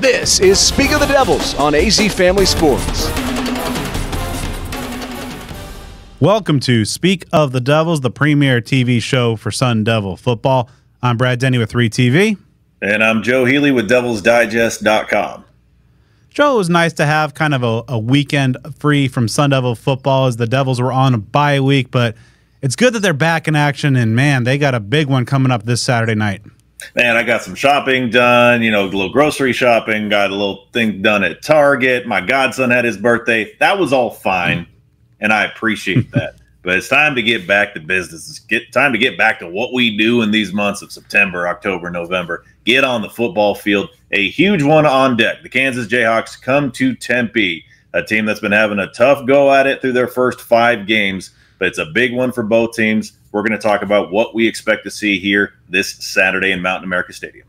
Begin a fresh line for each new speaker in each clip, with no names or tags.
This is Speak of the Devils on AZ Family Sports.
Welcome to Speak of the Devils, the premier TV show for Sun Devil football. I'm Brad Denny with 3TV.
And I'm Joe Healey with DevilsDigest.com.
Joe, it was nice to have kind of a weekend free from Sun Devil football as the Devils were on a bye week, but it's good that they're back in action, and man, they got a big one coming up this Saturday night.
Man, I got some shopping done, a little grocery shopping, got a little thing done at Target. My godson had his birthday. That was all fine, and I appreciate that. But it's time to get back to business. It's time to get back to what we do in these months of September, October, November. Get on the football field. A huge one on deck. The Kansas Jayhawks come to Tempe, a team that's been having a tough go at it through their first 5 games. But it's a big one for both teams. We're going to talk about what we expect to see here this Saturday in Mountain America Stadium.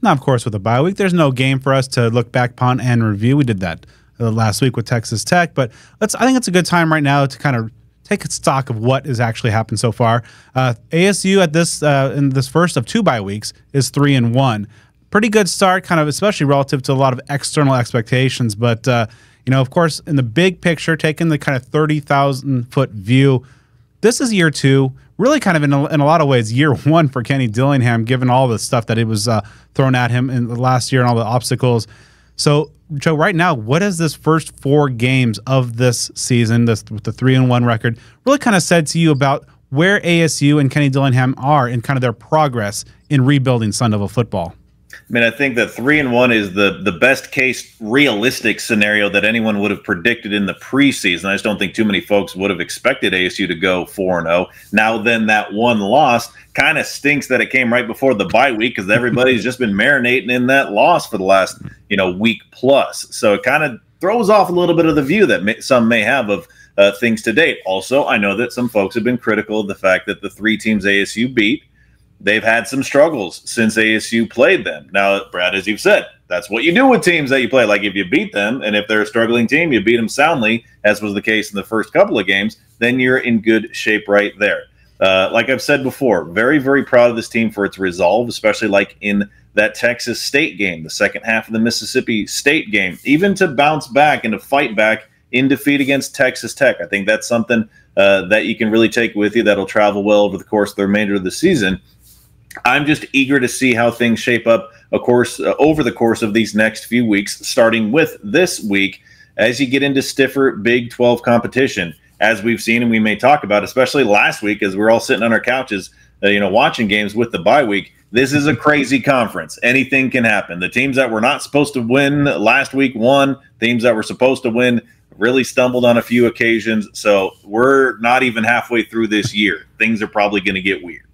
Now, of course, with a bye week, there's no game for us to look back upon and review. We did that last week with Texas Tech. But I think it's a good time right now to kind of take stock of what has actually happened so far. ASU at this in this first of 2 bye weeks is 3-1. Pretty good start, kind of especially relative to a lot of external expectations. But of course, in the big picture, taking the kind of 30,000-foot view, this is year 2. Really, kind of in a lot of ways, year 1 for Kenny Dillingham, given all the stuff that it was thrown at him in the last year and all the obstacles. So, Joe, right now, what has this first 4 games of this season, with the 3-1 record, really kind of said to you about where ASU and Kenny Dillingham are in kind of their progress in rebuilding Sun Devil football?
I mean, I think that 3-1 is the best case realistic scenario that anyone would have predicted in the preseason. I just don't think too many folks would have expected ASU to go 4-0. Now then, that one loss kind of stinks that it came right before the bye week because everybody's just been marinating in that loss for the last week plus. So it kind of throws off a little bit of the view that some may have of things to date. Also, I know that some folks have been critical of the fact that the 3 teams ASU beat, they've had some struggles since ASU played them. Now, Brad, as you've said, that's what you do with teams that you play. Like if you beat them, and if they're a struggling team, you beat them soundly, as was the case in the first couple of games, then you're in good shape right there. Like I've said before, very, very proud of this team for its resolve, especially like in that Texas State game, the second half of the Mississippi State game, even to bounce back and to fight back in defeat against Texas Tech. I think that's something that you can really take with you that'll travel well over the course of the remainder of the season. I'm just eager to see how things shape up, of course, over the course of these next few weeks, starting with this week, as you get into stiffer Big 12 competition, as we've seen and we may talk about, especially last week as we're all sitting on our couches, watching games with the bye week. This is a crazy conference. Anything can happen. The teams that were not supposed to win last week won. Teams that were supposed to win really stumbled on a few occasions. So we're not even halfway through this year. Things are probably going to get weird.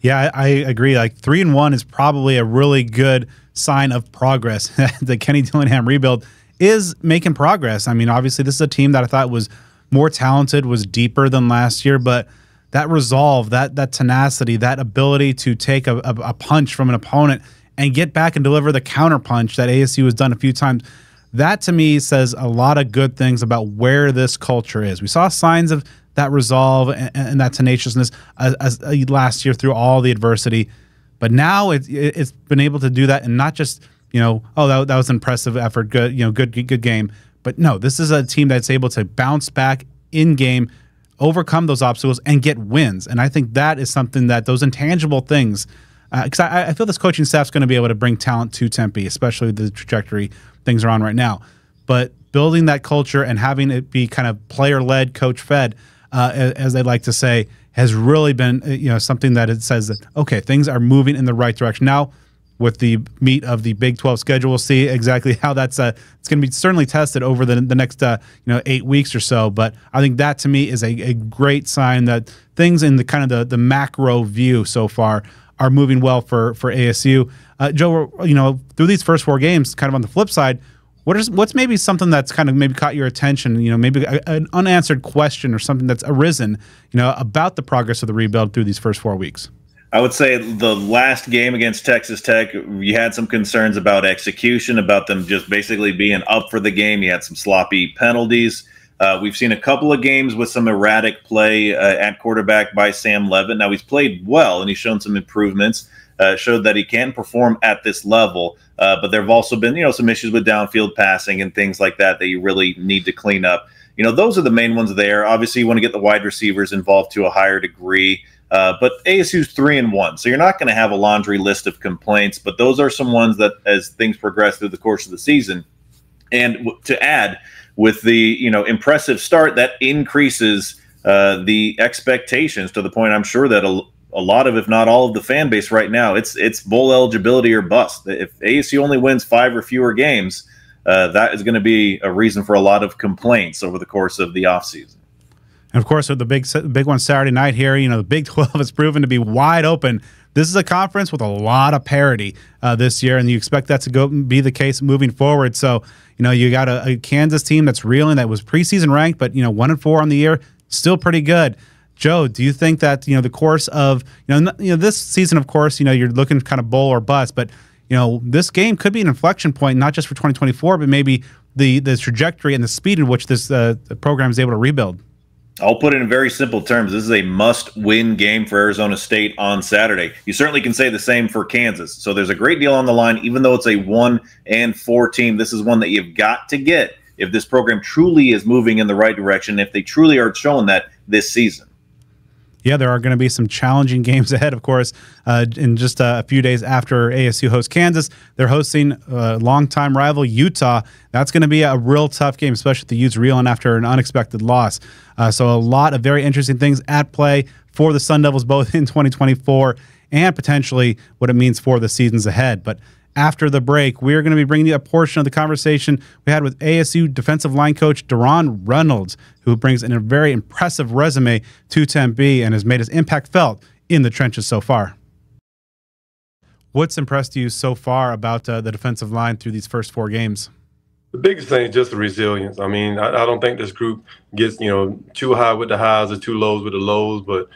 Yeah, I agree. Like 3-1 is probably a really good sign of progress. The Kenny Dillingham rebuild is making progress. I mean, obviously, this is a team that I thought was more talented, was deeper than last year, but that resolve, that tenacity, that ability to take a punch from an opponent and get back and deliver the counter punch that ASU has done a few times, that to me says a lot of good things about where this culture is. We saw signs of that resolve and that tenaciousness as last year through all the adversity. But now it's been able to do that and not just, that was an impressive effort, good, good game. But no, this is a team that's able to bounce back in game, overcome those obstacles, and get wins. And I think that is something that those intangible things, because I feel this coaching staff's going to be able to bring talent to Tempe, especially the trajectory things are on right now. But building that culture and having it be kind of player-led, coach-fed, as they like to say, has really been something that it says that, okay, things are moving in the right direction. Now, with the meat of the Big 12 schedule, we'll see exactly how that's it's going to be certainly tested over the next 8 weeks or so. But I think that to me is a great sign that things in the kind of the macro view so far are moving well for ASU. Joe, through these first 4 games, kind of on the flip side, what's maybe something that's kind of maybe caught your attention, maybe an unanswered question or something that's arisen, about the progress of the rebuild through these first 4 weeks?
I would say the last game against Texas Tech, you had some concerns about execution, about them just basically being up for the game. You had some sloppy penalties. We've seen a couple of games with some erratic play at quarterback by Sam Levitt. Now, he's played well, and he's shown some improvements, showed that he can perform at this level. But there have also been, some issues with downfield passing and things like that you really need to clean up. Those are the main ones there. Obviously, you want to get the wide receivers involved to a higher degree. But ASU's 3-1, so you're not going to have a laundry list of complaints. But those are some ones that, as things progress through the course of the season, and to add with the impressive start, that increases the expectations to the point I'm sure that a lot of, if not all of the fan base right now, it's bowl eligibility or bust. If ASU only wins 5 or fewer games, that is going to be a reason for a lot of complaints over the course of the offseason.
And of course, with the big one Saturday night here, the Big 12 has proven to be wide open. This is a conference with a lot of parity this year, and you expect that to be the case moving forward. So, you got a Kansas team that's reeling, that was preseason ranked, but 1-4 on the year, still pretty good. Joe, do you think that the course of this season, of course, you're looking kind of bowl or bust, but this game could be an inflection point, not just for 2024, but maybe the trajectory and the speed in which this program is able to rebuild.
I'll put it in very simple terms. This is a must-win game for Arizona State on Saturday. You certainly can say the same for Kansas. So there's a great deal on the line, even though it's a 1-4 team. This is one that you've got to get if this program truly is moving in the right direction, if they truly are showing that this season.
Yeah, there are going to be some challenging games ahead, of course, in just a few days after ASU hosts Kansas. They're hosting a longtime rival, Utah. That's going to be a real tough game, especially with the Utes reeling after an unexpected loss. So a lot of very interesting things at play for the Sun Devils, both in 2024 and potentially what it means for the seasons ahead. But after the break, we're going to be bringing you a portion of the conversation we had with ASU defensive line coach Deron Reynolds, who brings in a very impressive resume to Tempe and has made his impact felt in the trenches so far. What's impressed you so far about the defensive line through these first 4 games?
The biggest thing is just the resilience. I mean, I don't think this group gets, too high with the highs or too lows with the lows, but,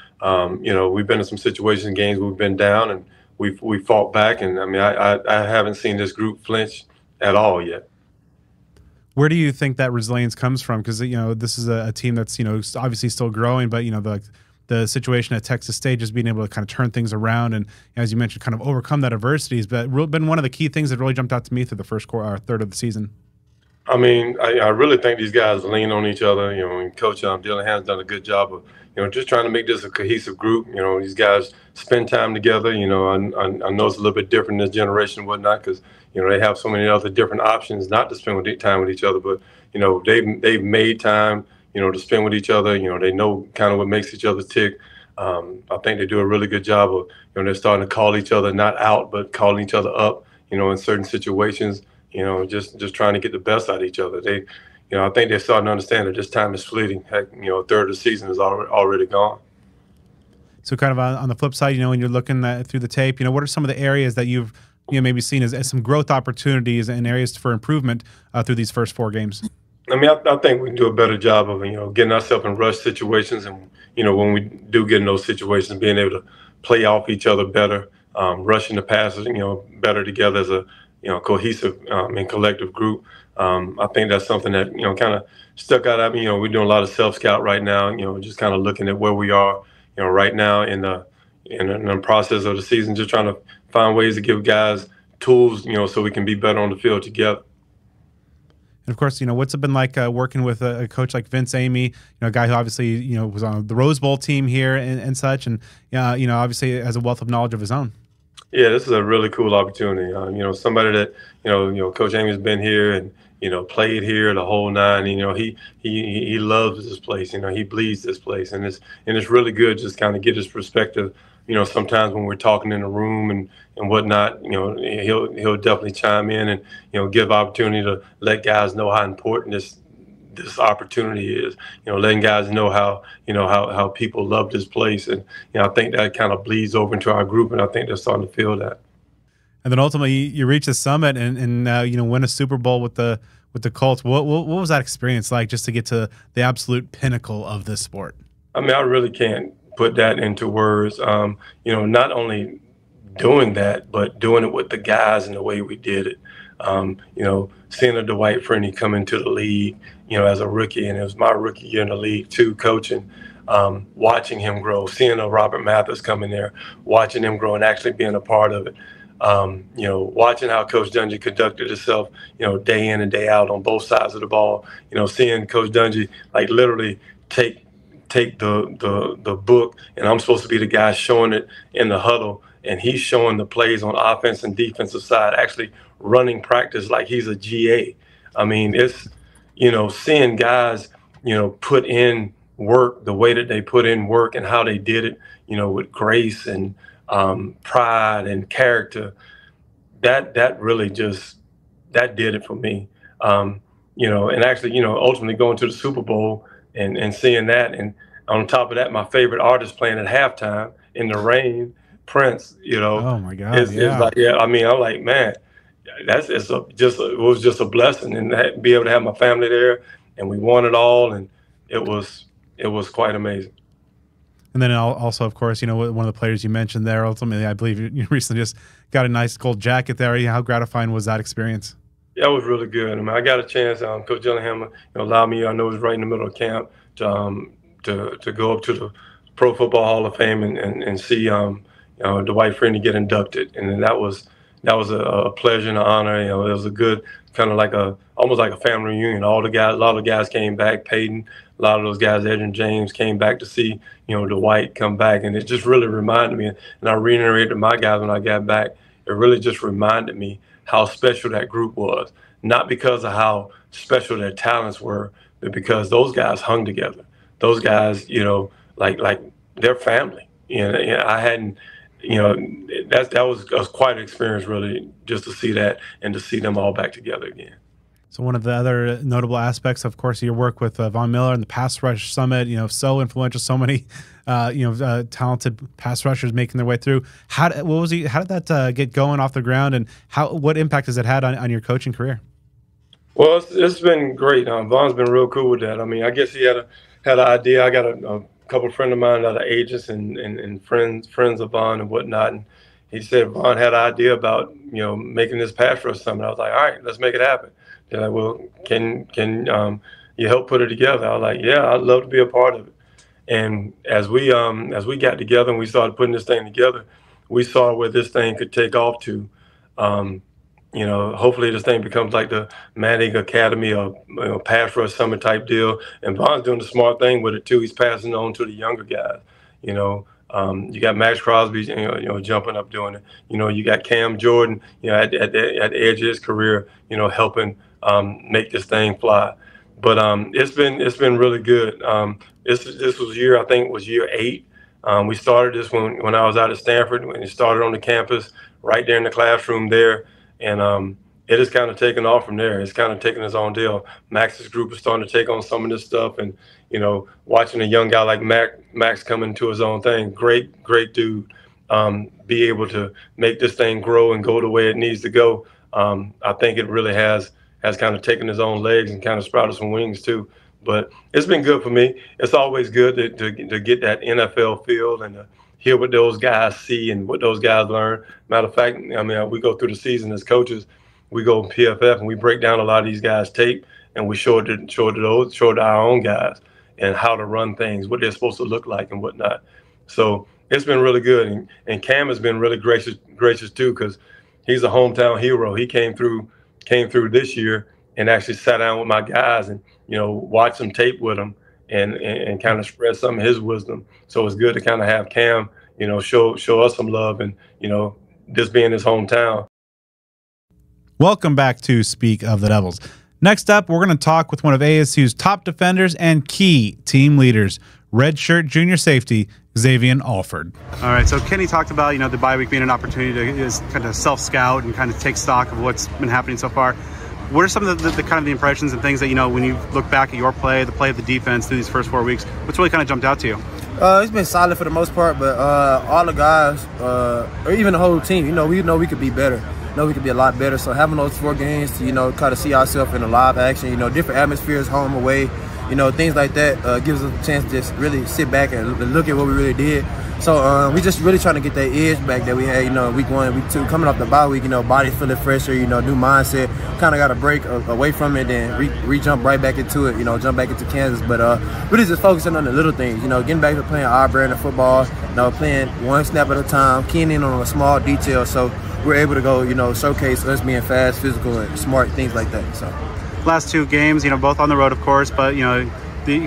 we've been in some situations, games where we've been down, and we fought back, and I mean, I haven't seen this group flinch at all yet.
Where do you think that resilience comes from? Because this is a team that's obviously still growing, but the situation at Texas State, just being able to kind of turn things around and, as you mentioned, kind of overcome that adversity has been one of the key things that really jumped out to me through the first third of the season.
I mean, I really think these guys lean on each other. And Coach Dillingham done a good job of, just trying to make this a cohesive group. These guys spend time together. I know it's a little bit different this generation and whatnot because, they have so many other different options not to spend time with each other. But, they've made time, to spend with each other. They know kind of what makes each other tick. I think they do a really good job of, they're starting to call each other not out, but calling each other up, in certain situations. Just trying to get the best out of each other. I think they're starting to understand that this time is fleeting. Heck, a third of the season is already gone.
So kind of on the flip side, when you're looking through the tape, what are some of the areas that you've maybe seen as some growth opportunities and areas for improvement through these first 4 games?
I mean, I think we can do a better job of, getting ourselves in rush situations. And, when we do get in those situations, being able to play off each other better, rushing the passes, better together as a, cohesive and collective group. I think that's something that, kind of stuck out at me. We're doing a lot of self-scout right now, just kind of looking at where we are, right now in the process of the season, just trying to find ways to give guys tools, so we can be better on the field together.
And of course, what's it been like working with a coach like Vince Amy, a guy who obviously, was on the Rose Bowl team here and such, and, obviously has a wealth of knowledge of his own.
Yeah, this is a really cool opportunity. Somebody that, Coach Amy's been here and, played here the whole 9. He loves this place. He bleeds this place, and it's really good just kind of get his perspective. Sometimes when we're talking in the room and whatnot, he'll definitely chime in and give opportunity to let guys know how important this opportunity is. Letting guys know how people love this place, and I think that kind of bleeds over into our group, and I think they're starting to feel that.
And then ultimately, you reach the summit and win a Super Bowl with the Colts. What was that experience like, just to get to the absolute pinnacle of this sport?
I mean, I really can't put that into words. Not only doing that, but doing it with the guys and the way we did it. Seeing a Dwight Freeney come into the league, as a rookie, and it was my rookie year in the league too, coaching, watching him grow, seeing a Robert Mathis come in there, watching him grow and actually being a part of it. Watching how Coach Dungy conducted himself, day in and day out on both sides of the ball, seeing Coach Dungy like literally take the book, and I'm supposed to be the guy showing it in the huddle, and he's showing the plays on offense and defensive side, actually running practice like he's a GA. I mean, it's, seeing guys, put in work the way that they put in work and how they did it, with grace and pride and character, that really just, that did it for me. And actually, ultimately going to the Super Bowl and seeing that. And on top of that, my favorite artist playing at halftime in the rain, Prince,
Oh my God.
It's like, I mean, I'm like, man, it was just a blessing, and be able to have my family there, and we won it all. And it was quite amazing.
And then also, of course, one of the players you mentioned there, ultimately, I believe you recently just got a nice gold jacket there. How gratifying was that experience?
Yeah, it was really good. I mean, I got a chance. Coach Gillingham allowed me, I know it was right in the middle of camp, to go up to the Pro Football Hall of Fame and see Dwight Freeney get inducted. And then that was a pleasure and an honor. It was a good kind of almost like a family reunion. A lot of guys came back. Peyton, a lot of those guys, Edrin James, came back to see, Dwight come back. And it just really reminded me, and I reiterated to my guys when I got back, it really just reminded me how special that group was. Not because of how special their talents were, but because those guys hung together. Those guys, like their family. I hadn't, that was quite an experience, really, just to see that and to see them all back together again.
So one of the other notable aspects, of course, your work with Von Miller and the Pass Rush Summit, so influential, so many, talented pass rushers making their way through. How did that get going off the ground, and what impact has it had on your coaching career?
Well, it's been great. Von's been real cool with that. I mean, I guess he had an idea. I got a couple of friends of mine that are agents and friends of Von and whatnot, and he said Von had an idea about making this pass rush summit. I was like, all right, let's make it happen. They're like, well, can you help put it together? I was like, yeah, I'd love to be a part of it. And as we got together and we started putting this thing together, we saw where this thing could take off to. Hopefully this thing becomes like the Manning Academy or pass rush summit type deal. And Von's doing the smart thing with it too. He's passing on to the younger guys. You got Max Crosby, jumping up doing it. You got Cam Jordan, at the edge of his career, helping make this thing fly. But it's been really good. This was year 8. We started this when I was out at Stanford, when it started on the campus, right there in the classroom there. And it has kind of taken off from there. It's kind of taken its own deal. Max's group is starting to take on some of this stuff, and watching a young guy like Max come into his own thing, great dude, be able to make this thing grow and go the way it needs to go. I think it really has kind of taken his own legs and kind of sprouted some wings too. But it's been good for me. It's always good to get that NFL feel and to hear what those guys see and what those guys learn. Matter of fact, I mean, we go through the season as coaches. We go PFF and we break down a lot of these guys' tape, and we show it to our own guys and how to run things, what they're supposed to look like and whatnot. So it's been really good. And Cam has been really gracious too, because he's a hometown hero. He came through this year and actually sat down with my guys and watched some tape with them and kind of spread some of his wisdom. So it's good to kind of have Cam show us some love, and this being his hometown.
Welcome back to Speak of the Devils. Next up, we're going to talk with one of ASU's top defenders and key team leaders, redshirt junior safety Xavion Alford. All right, so Kenny talked about the bye week being an opportunity to just kind of self-scout and kind of take stock of what's been happening so far. What are some of the kind of the impressions and things that when you look back at your play, the play of the defense through these first 4 weeks, what's really kind of jumped out to you?
It's been solid for the most part, but all the guys, or even the whole team, we know we could be better. We could be a lot better. So having those 4 games to kind of see ourselves in a live action, different atmospheres, home, away, You know, things like that gives us a chance to just really sit back and look at what we really did. So we just really trying to get that edge back that we had, you know, week 1, week 2, coming off the bye week, you know, body feeling fresher, you know, new mindset, kind of got a break away from it, then re-jump right back into it, you know, jump back into Kansas. But really just focusing on the little things, you know, getting back to playing our brand of football, you know, playing one snap at a time, keying in on a small detail, so we're able to go, you know, showcase us being fast, physical, and smart, things like that. So
last 2 games, you know, both on the road, of course, but, you know,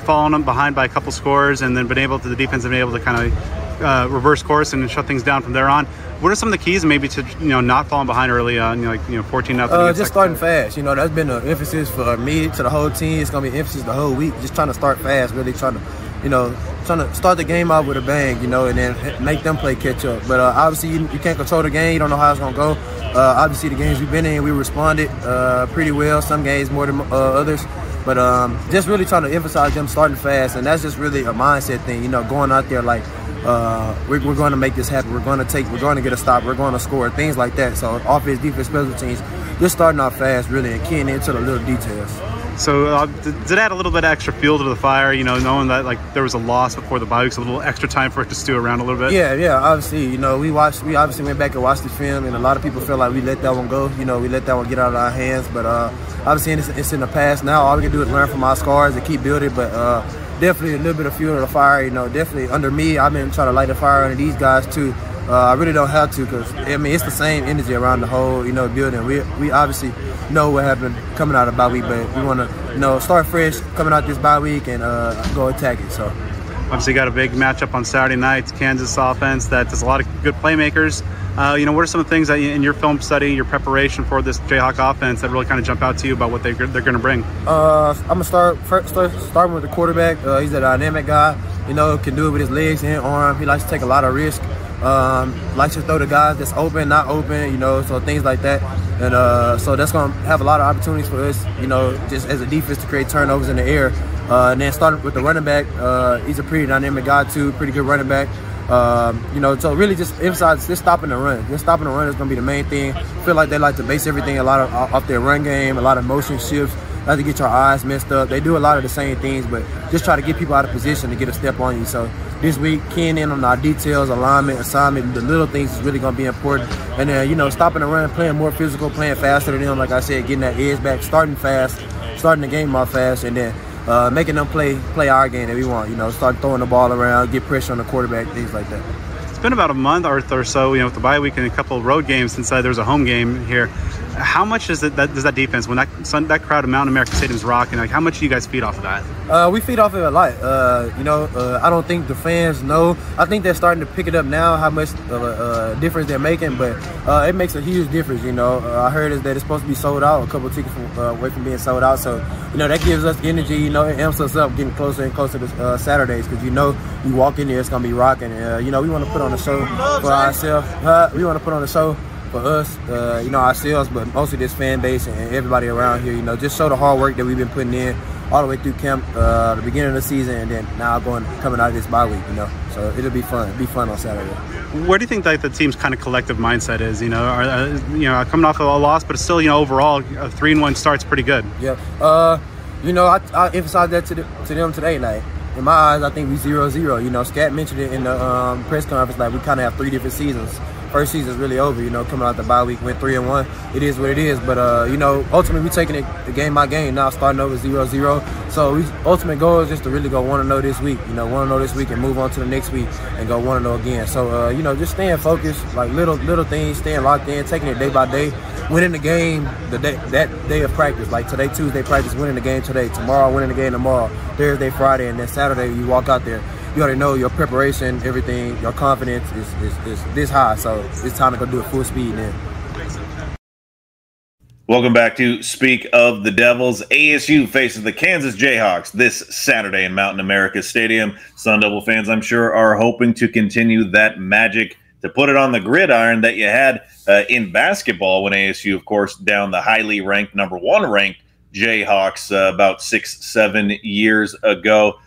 falling them behind by a couple scores and then the defense have been able to kind of reverse course and shut things down from there on. What are some of the keys maybe to, you know, not falling behind early on, 14-0?
Just starting fast. You know, that's been an emphasis for me, to the whole team. It's going to be an emphasis the whole week, just trying to start fast, really trying to start the game out with a bang, you know, and then make them play catch up. But obviously you can't control the game. You don't know how it's going to go. Obviously the games we've been in, we responded pretty well. Some games more than others. But just really trying to emphasize them starting fast, and that's just really a mindset thing, you know, going out there like we're going to make this happen. We're going to get a stop. We're going to score, things like that. So offense, defense, special teams, just starting off fast really and keying into the little details.
So did it add a little bit of extra fuel to the fire, you know, knowing that like there was a loss before the bye week, so a little extra time for it to stew around a little bit? Yeah,
obviously, you know, we obviously went back and watched the film, and a lot of people feel like we let that one go, you know, we let that one get out of our hands, but obviously it's in the past now. All we can do is learn from our scars and keep building, but definitely a little bit of fuel to the fire, you know, definitely under me. I've been trying to light the fire under these guys too. I really don't have to, because I mean it's the same energy around the whole, you know, building. We obviously know what happened coming out of bye week, but we want to, you know, start fresh coming out this bye week and go attack it. So
obviously got a big matchup on Saturday night. Kansas offense that does a lot of good playmakers. You know, what are some of the things that in your film study, your preparation for this Jayhawk offense that really kind of jump out to you about what they're going to bring?
I'm gonna starting with the quarterback. He's a dynamic guy. You know, can do it with his legs and arm. He likes to take a lot of risk. Likes to throw the guys that's open, not open, you know, so things like that. And so that's going to have a lot of opportunities for us, you know, just as a defense to create turnovers in the air. And then starting with the running back, he's a pretty dynamic guy too, pretty good running back. You know, so really just emphasize just stopping the run. Just stopping the run is going to be the main thing. I feel like they like to base everything a lot off their run game, a lot of motion shifts. Like to get your eyes messed up. They do a lot of the same things, but just try to get people out of position to get a step on you. So this week, keying in on our details, alignment, assignment, the little things is really going to be important. And then, you know, stopping the run, playing more physical, playing faster than them, like I said, getting that edge back, starting fast, starting the game off fast, and then making them play our game that we want. You know, start throwing the ball around, get pressure on the quarterback, things like that.
It's been about a month or so, you know, with the bye week and a couple of road games since there was a home game here. How much does that defense, when that crowd of Mountain America Stadium is rocking, like how much do you guys feed off of that?
We feed off of it a lot. You know, I don't think the fans know. I think they're starting to pick it up now, how much of a difference they're making, but it makes a huge difference, you know. I heard is that it's supposed to be sold out, a couple of tickets away from being sold out. So, you know, that gives us energy, you know, it amps us up getting closer and closer to Saturdays, because, you know, you walk in there, it's going to be rocking. You know, we want to put on a show for ourselves. We want to put on a show for us, you know, ourselves, but mostly this fan base and everybody around here, you know, just show the hard work that we've been putting in all the way through camp, the beginning of the season, and then now coming out of this bye week, you know. So it'll be fun. It'll be fun on Saturday.
Where do you think like the team's kind of collective mindset is? You know, you know, coming off of a loss, but it's still, you know, overall a 3-1 start's pretty good.
Yeah. You know, I emphasized that to them today. Like, in my eyes, I think we 0-0. You know, Scat mentioned it in the press conference. Like, we kind of have 3 different seasons. First season's really over, you know, coming out the bye week, went 3-1. It is what it is, but, you know, ultimately we're taking it game by game now, starting over 0-0. So ultimate goal is just to really go 1-0 this week, you know, 1-0 this week and move on to the next week and go 1-0 again. So, you know, just staying focused, like little things, staying locked in, taking it day by day, winning the game that day of practice. Like today, Tuesday practice, winning the game today, tomorrow, winning the game tomorrow, Thursday, Friday, and then Saturday you walk out there. You already know your preparation, everything, your confidence is this high. So it's time to go do it full speed now.
Welcome back to Speak of the Devils. ASU faces the Kansas Jayhawks this Saturday in Mountain America Stadium. Sun Devil fans, I'm sure, are hoping to continue that magic, to put it on the gridiron that you had in basketball when ASU, of course, down the highly ranked, #1 ranked Jayhawks about 6-7 years ago.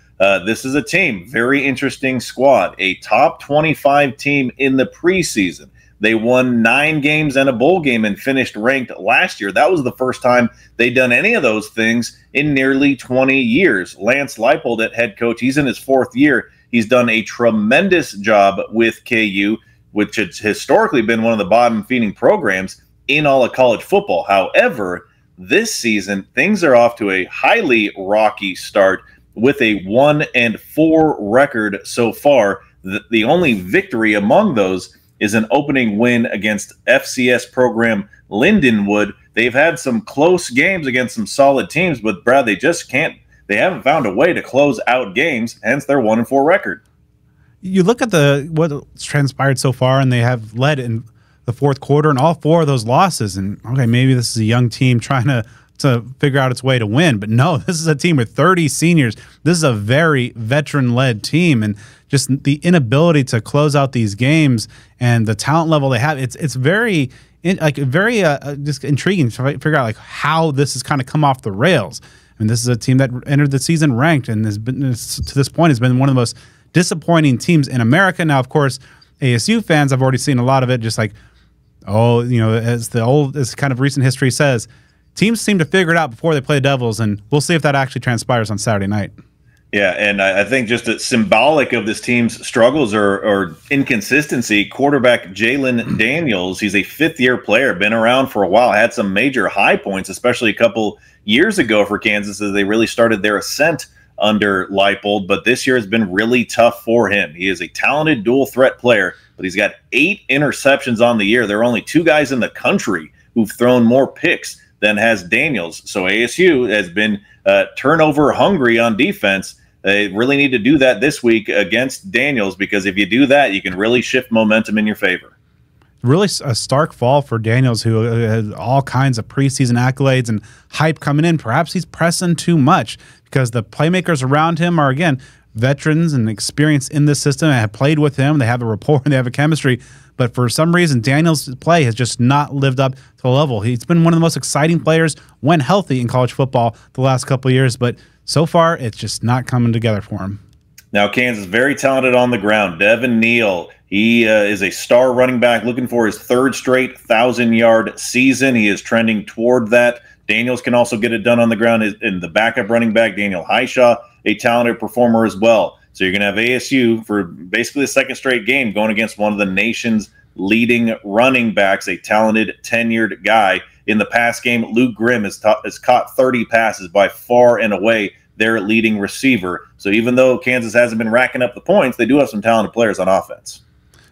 This is a team, very interesting squad, a top 25 team in the preseason. They won 9 games and a bowl game and finished ranked last year. That was the first time they'd done any of those things in nearly 20 years. Lance Leipold at head coach, he's in his 4th year. He's done a tremendous job with KU, which has historically been one of the bottom-feeding programs in all of college football. However, this season, things are off to a highly rocky start with a 1-4 record so far. The only victory among those is an opening win against FCS program Lindenwood. They've had some close games against some solid teams, but Brad, they haven't found a way to close out games, hence their 1-4 record.
You look at what's transpired so far, and they have led in the 4th quarter in all 4 of those losses. And okay, maybe this is a young team trying to figure out its way to win, but no, this is a team with 30 seniors. This is a very veteran-led team, and just the inability to close out these games and the talent level they have, it's very just intriguing to figure out how this has kind of come off the rails. I mean, this is a team that entered the season ranked and has been, to this point, has been one of the most disappointing teams in America. Now, of course, ASU fans, I've already seen a lot of it, just as kind of recent history says, teams seem to figure it out before they play the Devils, and we'll see if that actually transpires on Saturday night.
Yeah, and I think just symbolic of this team's struggles or inconsistency, quarterback Jalen Daniels, he's a 5th-year player, been around for a while, had some major high points, especially a couple years ago for Kansas as they really started their ascent under Leipold, but this year has been really tough for him. He is a talented dual-threat player, but he's got 8 interceptions on the year. There are only 2 guys in the country who've thrown more picks than has Daniels. So ASU has been turnover hungry on defense. They really need to do that this week against Daniels, because if you do that, you can really shift momentum in your favor.
Really a stark fall for Daniels, who had all kinds of preseason accolades and hype coming in. Perhaps he's pressing too much because the playmakers around him are, again, veterans and experienced in this system and have played with him. They have a rapport and they have a chemistry. But for some reason, Daniels' play has just not lived up to the level. He's been one of the most exciting players when healthy in college football the last couple of years, but so far it's just not coming together for him.
Now, Kansas very talented on the ground. Devin Neal, he is a star running back looking for his 3rd straight 1,000-yard season. He is trending toward that. Daniels can also get it done on the ground. In the backup running back, Daniel Highshaw, a talented performer as well. So you're going to have ASU for basically the 2nd straight game going against one of the nation's leading running backs, a talented, tenured guy. In the pass game, Luke Grimm has caught 30 passes, by far and away their leading receiver. So even though Kansas hasn't been racking up the points, they do have some talented players on offense.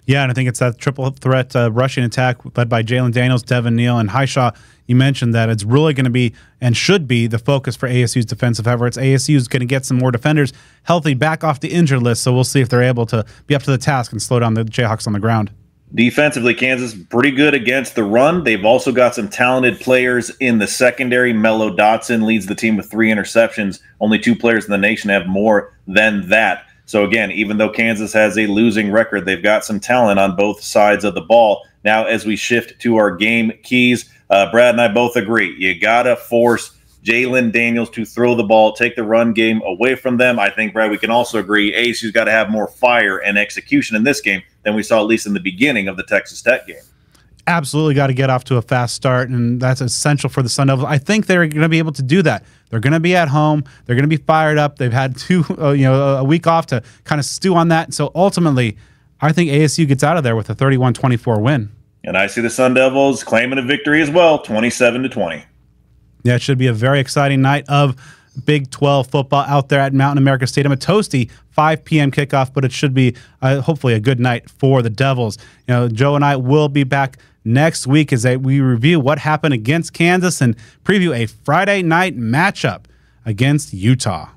Yeah, and I think it's that triple threat rushing attack led by Jalen Daniels, Devin Neal, and Highshaw. You mentioned that it's really going to be and should be the focus for ASU's defensive efforts. ASU is going to get some more defenders healthy back off the injured list, so we'll see if they're able to be up to the task and slow down the Jayhawks on the ground.
Defensively, Kansas pretty good against the run. They've also got some talented players in the secondary. Mello Dotson leads the team with 3 interceptions. Only 2 players in the nation have more than that. So again, even though Kansas has a losing record, they've got some talent on both sides of the ball. Now, as we shift to our game keys, Brad and I both agree. You got to force Jalen Daniels to throw the ball, take the run game away from them. I think, Brad, we can also agree ASU's got to have more fire and execution in this game than we saw at least in the beginning of the Texas Tech game.
Absolutely got to get off to a fast start, and that's essential for the Sun Devils. I think they're going to be able to do that. They're going to be at home. They're going to be fired up. They've had a week off to kind of stew on that. So ultimately, I think ASU gets out of there with a 31-24 win.
And I see the Sun Devils claiming a victory as well, 27-20.
Yeah, it should be a very exciting night of Big 12 football out there at Mountain America Stadium. A toasty 5 p.m. kickoff, but it should be hopefully a good night for the Devils. Joe and I will be back next week as we review what happened against Kansas and preview a Friday night matchup against Utah.